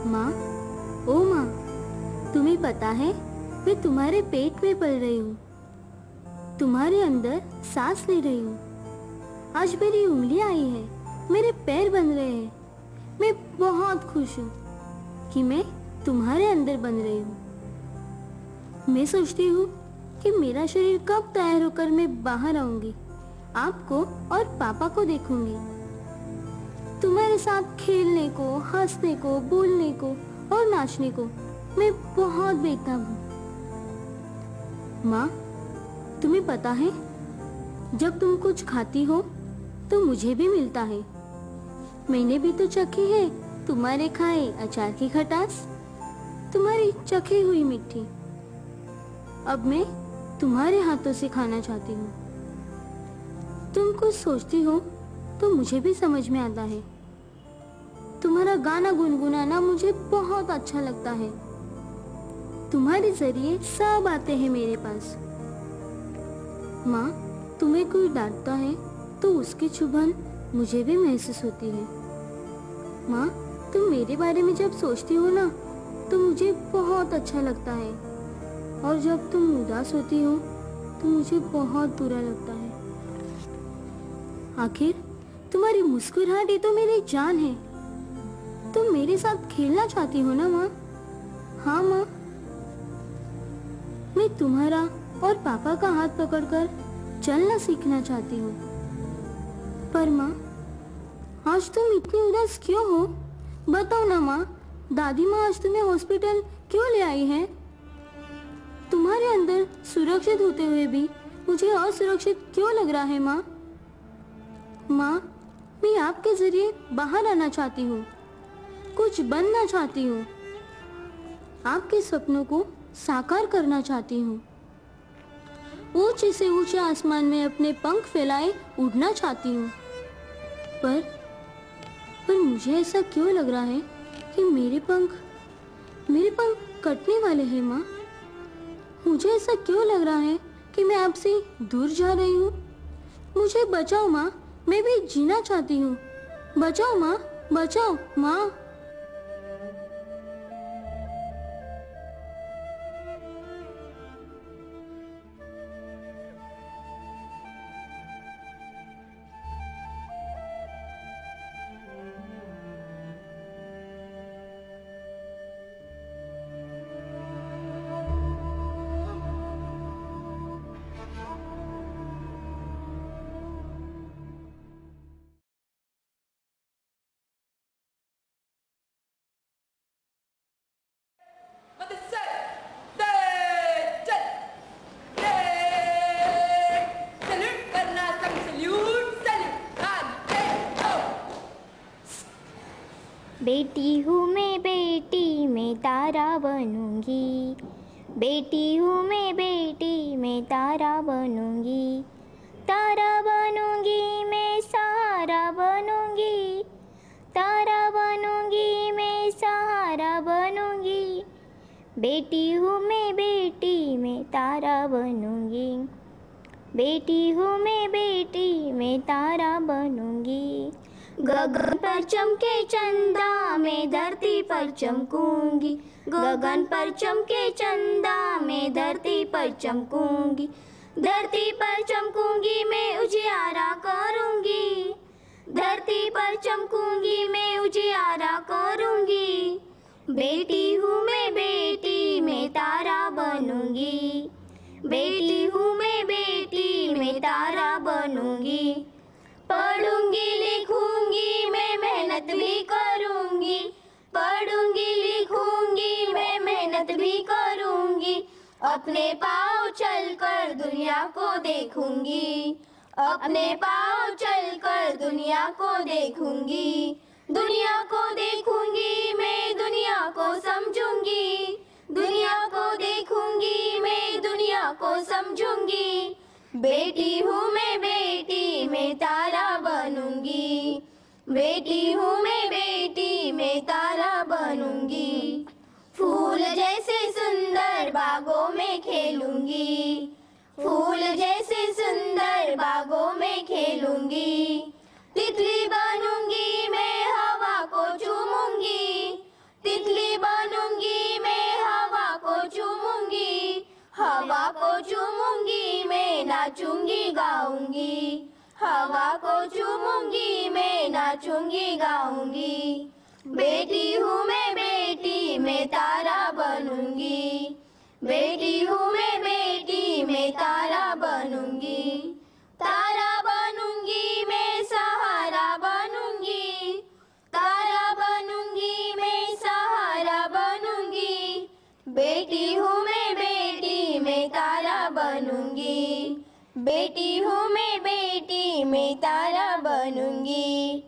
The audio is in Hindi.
माँ, ओ माँ, तुम्हें पता है मैं तुम्हारे पेट में पल रही हूँ, तुम्हारे अंदर सांस ले रही हूँ। आज मेरी उंगलियाँ आई है, मेरे पैर बन रहे हैं। मैं बहुत खुश हूँ कि मैं तुम्हारे अंदर बन रही हूँ। मैं सोचती हूँ कि मेरा शरीर कब तैयार होकर मैं बाहर आऊंगी, आपको और पापा को देखूंगी। तुम्हारे साथ खेलने को, हंसने को, बोलने को और नाचने को मैं बहुत बेताब हूँ। माँ, तुम्हें पता है, जब तुम कुछ खाती हो तो मुझे भी मिलता है। मैंने भी तो चखी है तुम्हारे खाए अचार की खटास, तुम्हारी चखी हुई मिट्टी। अब मैं तुम्हारे हाथों से खाना चाहती हूँ। तुम कुछ सोचती हो तो मुझे भी समझ में आता है। तुम्हारा गाना गुनगुनाना मुझे बहुत अच्छा लगता है। तुम्हारे जरिए सब आते हैं मेरे पास। माँ, तुम्हें कोई डांटता है तो उसकी चुभन मुझे भी महसूस होती है। माँ, तुम मेरे बारे में जब सोचती हो ना तो मुझे बहुत अच्छा लगता है, और जब तुम उदास होती हो तो मुझे बहुत बुरा लगता है। आखिर तुम्हारी मुस्कुराहट ही तो मेरी जान है। तुम मेरे साथ खेलना चाहती हो ना माँ? हाँ माँ, मैं तुम्हारा और पापा का हाथ पकड़कर चलना सीखना चाहती हूँ। पर माँ, आज तुम इतनी उदास क्यों हो? बताओ ना माँ, दादी माँ आज तुम्हें हॉस्पिटल क्यों ले आई है? तुम्हारे अंदर सुरक्षित होते हुए भी मुझे असुरक्षित क्यों लग रहा है माँ? माँ, मैं आपके जरिए बाहर आना चाहती हूँ, कुछ बनना चाहती हूँ, आपके सपनों को साकार करना चाहती हूँ, ऊंचे से ऊंचे आसमान में अपने पंख फैलाए उड़ना चाहती हूँ। पर मुझे ऐसा क्यों लग रहा है कि मेरे पंख कटने वाले हैं माँ? मुझे ऐसा क्यों लग रहा है कि मैं आपसे दूर जा रही हूँ? मुझे बचाओ माँ, मैं भी जीना चाहती हूँ। बचाओ माँ, बचाओ माँ। बेटी हूँ मैं तारा बनूंगी। बेटी हूँ मैं बेटी मैं तारा बनूंगी। तारा बनूंगी मैं सहारा बनूंगी। तारा बनूंगी मैं सहारा बनूंगी। बेटी हूँ मैं तारा बनूंगी। बेटी हूँ मैं तारा बनूंगी। गगन पर चमके चंदा मैं धरती पर चमकूंगी। गगन पर चमके चंदा मैं धरती पर चमकूंगी। धरती पर चमकूंगी मैं उजियारा करूंगी। धरती पर चमकूंगी मैं उजियारा करूंगी। बेटी हूँ मैं तारा बनूंगी। बेटी हूँ मैं तारा बनूंगी। पढ़ूंगी लिखूंगी मैं मेहनत भी करूंगी। पढ़ूंगी लिखूंगी मैं मेहनत भी करूंगी। अपने पाँव चलकर दुनिया को देखूंगी। अपने पाँव चलकर दुनिया को देखूंगी। दुनिया को देखूंगी मैं दुनिया को समझूंगी। दुनिया को देखूंगी मैं दुनिया को समझूंगी। बेटी हूँ मैं तारा बनूंगी। बेटी हूँ मैं तारा बनूंगी। फूल जैसे सुंदर बागों में खेलूंगी। फूल जैसे सुंदर बागों में खेलूंगी। तितली बनूंगी मैं हवा को चूमूंगी। तितली नाचूंगी गाऊंगी, हवा को चूमूंगी मैं नाचूंगी गाऊंगी। बेटी हूँ मैं बेटी मैं तारा बनूंगी, बेटी हूँ मैं बेटी मैं तारा बनूंगी। तारा बनूंगी मैं सहारा बनूंगी, तारा बनूंगी मैं सहारा बनूंगी। बेटी हूँ मैं बेटी मैं तारा बनूंगी, बेटी हूँ मैं बेटी मैं तारा बनूंगी।